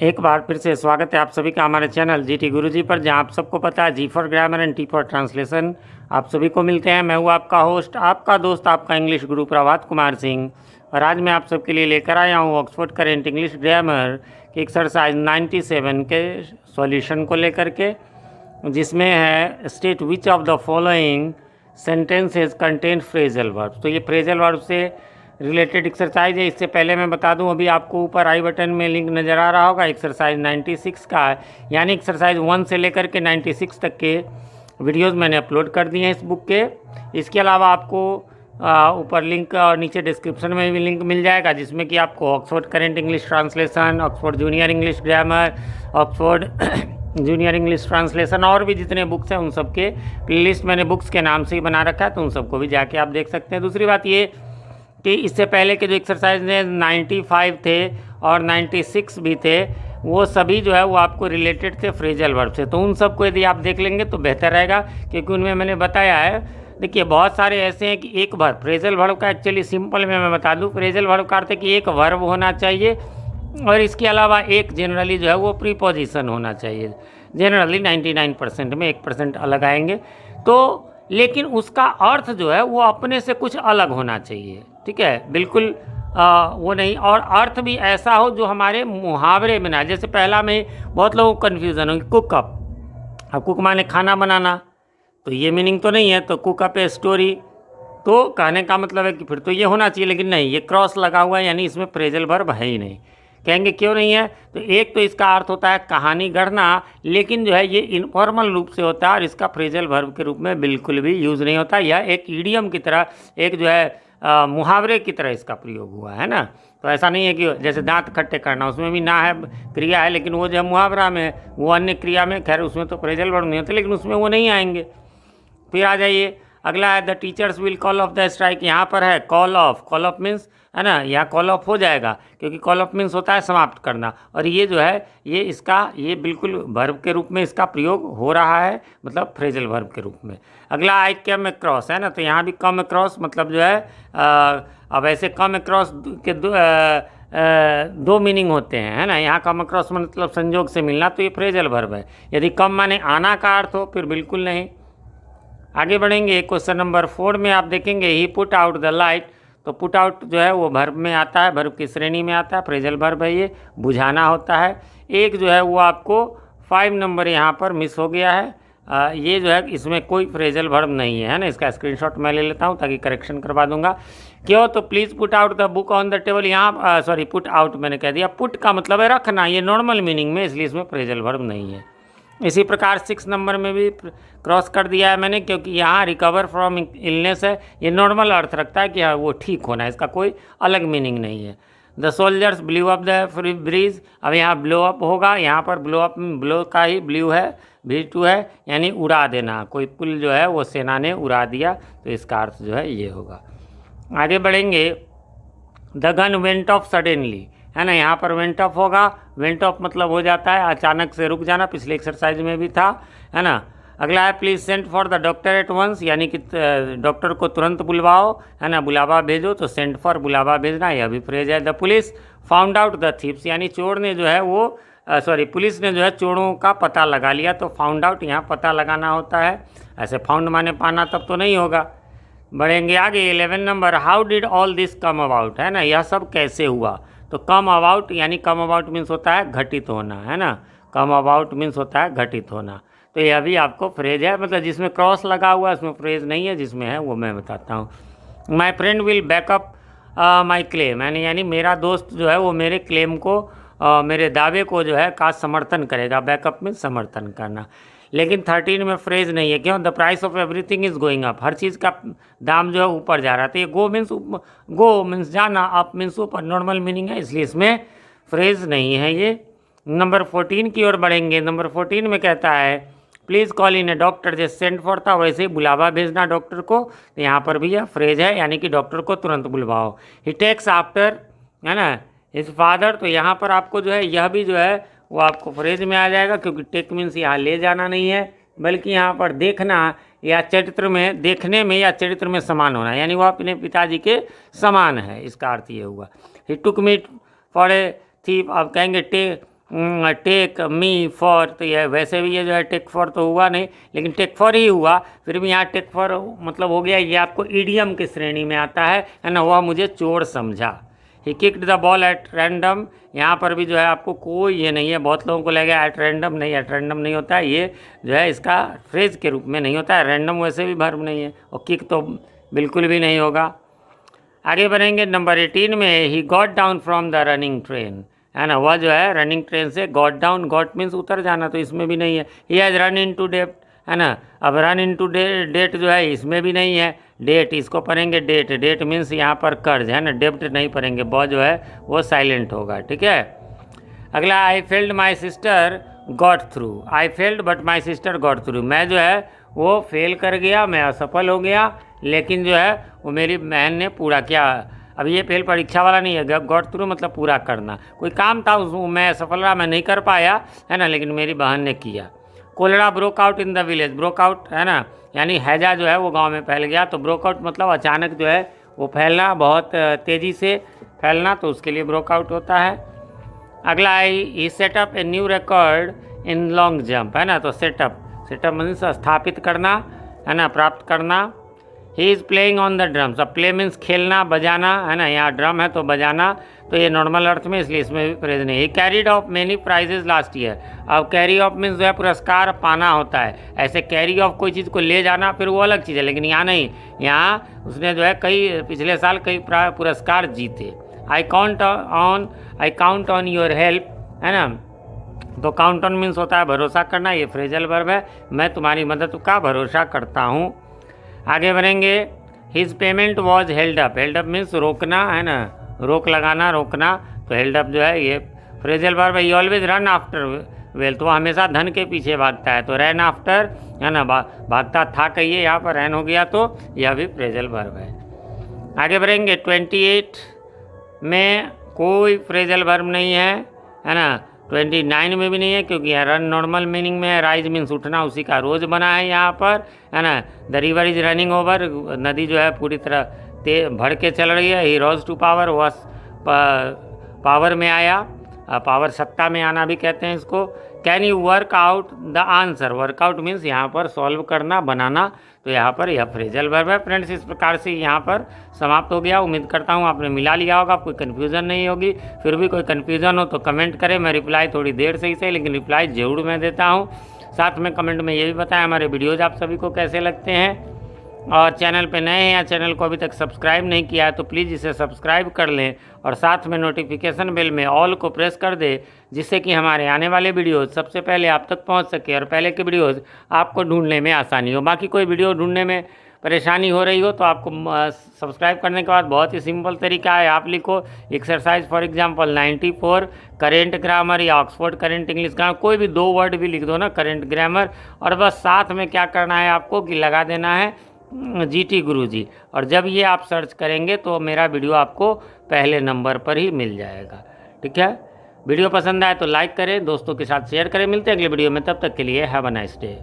एक बार फिर से स्वागत है आप सभी का हमारे चैनल जीटी गुरुजी पर, जहां आप सबको पता है G for grammar and T for translation आप सभी को मिलते हैं। मैं हूं आपका होस्ट, आपका दोस्त, आपका इंग्लिश गुरु प्रभात कुमार सिंह। और आज मैं आप सबके लिए लेकर आया हूं ऑक्सफोर्ड करेंट इंग्लिश ग्रामर की एक्सरसाइज 97 के सॉल्यूशन को लेकर के, जिसमें है state which of the following sentences contain phrasal verb. तो ये फ्रेजल वर्ब से रिलेटेड एक्सरसाइज है। इससे पहले मैं बता दूं, अभी आपको ऊपर आई बटन में लिंक नज़र आ रहा होगा, एक्सरसाइज 96 का है, यानी एक्सरसाइज 1 से लेकर के 96 तक के वीडियोस मैंने अपलोड कर दिए हैं इस बुक के। इसके अलावा आपको ऊपर लिंक और नीचे डिस्क्रिप्शन में भी लिंक मिल जाएगा, जिसमें कि आपको Oxford current English translation, Oxford junior English grammar, Oxford junior English translation और भी जितने बुक्स हैं उन सब के प्लेलिस्ट मैंने बुक्स के नाम से ही बना रखा है, तो उन सबको भी जाके आप देख सकते हैं। दूसरी बात ये कि इससे पहले के जो एक्सरसाइज ने 95 थे और 96 भी थे, वो सभी जो है वो आपको रिलेटेड थे फ्रेजल वर्ब से, तो उन सबको यदि आप देख लेंगे तो बेहतर रहेगा, क्योंकि उनमें मैंने बताया है। देखिए बहुत सारे ऐसे हैं कि एक वर्ब, फ्रेजल वर्ब का एक्चुअली सिंपल में मैं बता दूं, फ्रेजल वर्ब का अर्थ है कि एक वर्ब होना चाहिए और इसके अलावा एक जनरली जो है वो प्रीपोजिशन होना चाहिए। जनरली 99% में 1% अलग आएंगे, तो लेकिन उसका अर्थ जो है वो अपने से कुछ अलग होना चाहिए, ठीक है, बिल्कुल वो नहीं, और अर्थ भी ऐसा हो जो हमारे मुहावरे में ना। जैसे पहला में बहुत लोगों को कन्फ्यूज़न हो, कुक अप, अब कुक माने खाना बनाना, तो ये मीनिंग तो नहीं है, तो कुक अप ए स्टोरी, तो कहने का मतलब है कि फिर तो ये होना चाहिए, लेकिन नहीं, ये क्रॉस लगा हुआ है, यानी इसमें फ्रेजल वर्ब है ही नहीं। कहेंगे क्यों नहीं है, तो एक तो इसका अर्थ होता है कहानी गढ़ना, लेकिन जो है ये इनफॉर्मल रूप से होता है और इसका फ्रेजल वर्ब के रूप में बिल्कुल भी यूज़ नहीं होता। यह एक ईडियम की तरह, एक जो है मुहावरे की तरह इसका प्रयोग हुआ है ना। तो ऐसा नहीं है कि जैसे दांत खट्टे करना, उसमें भी ना है क्रिया है, लेकिन वो जो मुहावरा में, वो अन्य क्रिया में, खैर उसमें तो फ्रेजल वर्ब नहीं होते, लेकिन उसमें वो नहीं आएंगे। फिर आ जाइए, अगला है the teachers will call of the strike. यहाँ पर है call of, call of means है ना, यहाँ कॉल ऑफ हो जाएगा, क्योंकि कॉल ऑफ मीन्स होता है समाप्त करना, और ये जो है ये इसका, ये बिल्कुल वर्ब के रूप में इसका प्रयोग हो रहा है, मतलब फ्रेजल वर्ब के रूप में। अगला आई कम अक्रॉस है ना, तो यहाँ भी कम अक्रॉस मतलब जो है अब ऐसे कम अक्रॉस के दो मीनिंग होते हैं, है ना। यहाँ कम अक्रॉस मतलब संजोग से मिलना, तो ये फ्रेजल वर्ब है। यदि कम माने आना का अर्थ हो, फिर बिल्कुल नहीं। आगे बढ़ेंगे, क्वेश्चन नंबर 4 में आप देखेंगे ही पुट आउट द लाइट, तो पुट आउट जो है वो वर्ब में आता है, वर्ब की श्रेणी में आता है, फ्रेजल वर्ब है, ये बुझाना होता है। एक जो है वो आपको 5 नंबर यहाँ पर मिस हो गया है, ये जो है इसमें कोई फ्रेजल वर्ब नहीं है ना। इसका स्क्रीनशॉट मैं ले लेता हूँ ताकि करेक्शन करवा दूंगा। क्यों, तो please put out the book on the table, यहाँ सॉरी पुट आउट मैंने कह दिया, पुट का मतलब है रखना, ये नॉर्मल मीनिंग में, इसलिए इसमें फ्रेजल वर्ब नहीं है। इसी प्रकार 6 नंबर में भी क्रॉस कर दिया है मैंने, क्योंकि यहाँ रिकवर फ्रॉम इलनेस है, ये नॉर्मल अर्थ रखता है कि हाँ वो ठीक होना है, इसका कोई अलग मीनिंग नहीं है। The soldiers blew up the bridge, अब यहाँ ब्लो अप होगा, यहाँ पर ब्लो अप, ब्लो का ही ब्लू है, V2 है, यानी उड़ा देना, कोई पुल जो है वो सेना ने उड़ा दिया, तो इसका अर्थ जो है ये होगा। आगे बढ़ेंगे, the gun went of suddenly है ना, यहाँ पर वेंट ऑफ होगा, वेंट ऑफ मतलब हो जाता है अचानक से रुक जाना, पिछले एक्सरसाइज में भी था, है ना। अगला है please send for the doctor at once, यानी कि डॉक्टर को तुरंत बुलवाओ, है ना, बुलावा भेजो, तो सेंड फॉर बुलावा भेजना, यह भी फ्रेज है। The police found out the thieves, यानी चोर ने जो है वो पुलिस ने जो है चोरों का पता लगा लिया, तो फाउंड आउट यहाँ पता लगाना होता है, ऐसे फाउंड माने पाना तब तो नहीं होगा। बढ़ेंगे आगे, 11 number, how did all this come about, है ना, यह सब कैसे हुआ, तो कम अबाउट, यानी कम अबाउट मीन्स होता है घटित होना, है ना, कम अबाउट मीन्स होता है घटित होना, तो यह भी आपको फ्रेज है, मतलब जिसमें क्रॉस लगा हुआ है उसमें फ्रेज नहीं है, जिसमें है वो मैं बताता हूँ। My friend will backup my claim, यानी मेरा दोस्त जो है वो मेरे क्लेम को, मेरे दावे को जो है का समर्थन करेगा, बैकअप में समर्थन करना। लेकिन 13 में फ्रेज नहीं है, क्यों, the price of everything is going up, हर चीज़ का दाम जो है ऊपर जा रहा है, तो ये गो मीन्स जाना, अप मीन्स ऊपर, नॉर्मल मीनिंग है, इसलिए इसमें फ्रेज नहीं है ये। नंबर 14 की ओर बढ़ेंगे, नंबर 14 में कहता है please call in A doctor, जैसे सेंड फॉर था वैसे ही बुलावा भेजना डॉक्टर को, तो यहाँ पर भी यह फ्रेज है, यानी कि डॉक्टर को तुरंत बुलवाओ। ही टेक्स आफ्टर, है ना, हिज फादर, तो यहाँ पर आपको जो है यह भी जो है वो आपको फ्रेज में आ जाएगा, क्योंकि टेक मीन्स यहाँ ले जाना नहीं है, बल्कि यहाँ पर देखना या चरित्र में, देखने में या चरित्र में समान होना, यानी वो अपने पिताजी के समान है, इसका अर्थ ये हुआ। ही टुक मी फॉर ए थीफ, अब कहेंगे टेक मी फॉर, तो यह वैसे भी ये जो है टेक फॉर तो हुआ नहीं, लेकिन टेक फॉर ही हुआ, फिर भी यहाँ टेक फॉर मतलब हो गया। ये आपको ईडियम की श्रेणी में आता है ना। वह मुझे चोर समझा। He kicked the ball at random, यहाँ पर भी जो है आपको कोई ये नहीं है। बहुत लोगों को लगेगा एट रैंडम, नहीं, एट रैंडम नहीं होता है, ये जो है इसका फ्रेज के रूप में नहीं होता है। रैंडम वैसे भी वर्ब नहीं है, और किक तो बिल्कुल भी नहीं होगा। आगे बढ़ेंगे नंबर 18 में, he got down from the running train, है ना। वह जो है रनिंग ट्रेन से गॉट डाउन, गॉट मीन्स उतर जाना, तो इसमें भी नहीं है। He has run into debt, है ना। अब रन इन टू डेट जो है इसमें भी नहीं है। डेट, इसको पढ़ेंगे डेट, डेट मीन्स यहाँ पर कर्ज, है ना। डेब्ट नहीं पढ़ेंगे, ब जो है वो साइलेंट होगा, ठीक है। अगला, I failed my sister got through, I failed but my sister got through, मैं जो है वो फेल कर गया, मैं असफल हो गया, लेकिन जो है वो मेरी बहन ने पूरा किया। अब ये फेल परीक्षा वाला नहीं है, गॉट थ्रू मतलब पूरा करना। कोई काम था उसमें मैं सफल रहा, मैं नहीं कर पाया, है ना, लेकिन मेरी बहन ने किया। Cholera broke out in the village, broke out, है ना, यानी हैजा जो है वो गांव में फैल गया। तो ब्रोक आउट मतलब अचानक जो है वो फैलना, बहुत तेज़ी से फैलना, तो उसके लिए ब्रोक आउट होता है। अगला, he set up a new record in long jump, है ना। तो सेटअप, सेटअप मीन्स स्थापित करना, है ना, प्राप्त करना। He is playing on the drums, अब प्ले मीन्स खेलना, बजाना, है ना। यहाँ ड्रम है तो बजाना, तो ये नॉर्मल अर्थ में, इसलिए इसमें भी फ्रेज नहीं। He carried off many prizes last year, अब कैरी ऑफ मीन्स जो है पुरस्कार पाना होता है। ऐसे कैरी ऑफ कोई चीज़ को ले जाना फिर वो अलग चीज़ है, लेकिन यहाँ नहीं, यहाँ उसने जो है कई पिछले साल कई पुरस्कार जीते। I count on your help, है ना। तो काउंट ऑन मीन्स होता है भरोसा करना, ये फ्रेजल वर्ब है, मैं तुम्हारी मदद का भरोसा करता हूँ। आगे बढ़ेंगे, his payment was held up, held up means रोकना, है ना, रोक लगाना, रोकना, तो हेल्ड अप जो है ये फ्रेजल वर्ब है। ही ऑलवेज रन आफ्टर वेल्थ, वो हमेशा धन के पीछे भागता है, तो रैन आफ्टर, है ना, भागता था कहिए, यहाँ पर रैन हो गया तो यह भी फ्रेजल वर्ब है। आगे बढ़ेंगे 28 में कोई फ्रेजल वर्ब नहीं है ना। 29 में भी नहीं है, क्योंकि यहाँ रन नॉर्मल मीनिंग में है, राइज मीन्स उठना, उसी का रोज बना है यहाँ पर, है ना। The river is running over, नदी जो है पूरी तरह भर के चल रही है। ही रोज टू पावर, वह पावर में आया, पावर सत्ता में आना भी कहते हैं इसको। Can you work out the answer, workout means यहाँ पर सॉल्व करना, बनाना, तो यहाँ पर यह फ्रेजल वर्ब है। फ्रेंड्स, इस प्रकार से यहाँ पर समाप्त हो गया। उम्मीद करता हूँ आपने मिला लिया होगा, कोई कन्फ्यूज़न नहीं होगी। फिर भी कोई कन्फ्यूज़न हो तो कमेंट करें, मैं रिप्लाई थोड़ी देर से ही सही, लेकिन रिप्लाई ज़रूर मैं देता हूँ। साथ में कमेंट में ये भी बताएं हमारे वीडियोज़ आप सभी को कैसे लगते हैं। और चैनल पे नए हैं या चैनल को अभी तक सब्सक्राइब नहीं किया है तो प्लीज़ इसे सब्सक्राइब कर लें, और साथ में नोटिफिकेशन बेल में ऑल को प्रेस कर दे, जिससे कि हमारे आने वाले वीडियोज़ सबसे पहले आप तक पहुंच सके और पहले के वीडियोज़ आपको ढूंढने में आसानी हो। बाकी कोई वीडियो ढूंढने में परेशानी हो रही हो तो आपको सब्सक्राइब करने के बाद बहुत ही सिंपल तरीका है, आप लिखो exercise for example 94 current grammar या ऑक्सफोर्ड करेंट इंग्लिश ग्रामर, कोई भी 2 वर्ड भी लिख दो ना, करेंट ग्रामर, और बस साथ में क्या करना है आपको कि लगा देना है जीटी गुरुजी, और जब ये आप सर्च करेंगे तो मेरा वीडियो आपको पहले नंबर पर ही मिल जाएगा। ठीक है, वीडियो पसंद आए तो लाइक करें, दोस्तों के साथ शेयर करें। मिलते हैं अगले वीडियो में, तब तक के लिए हैव अ नाइस डे।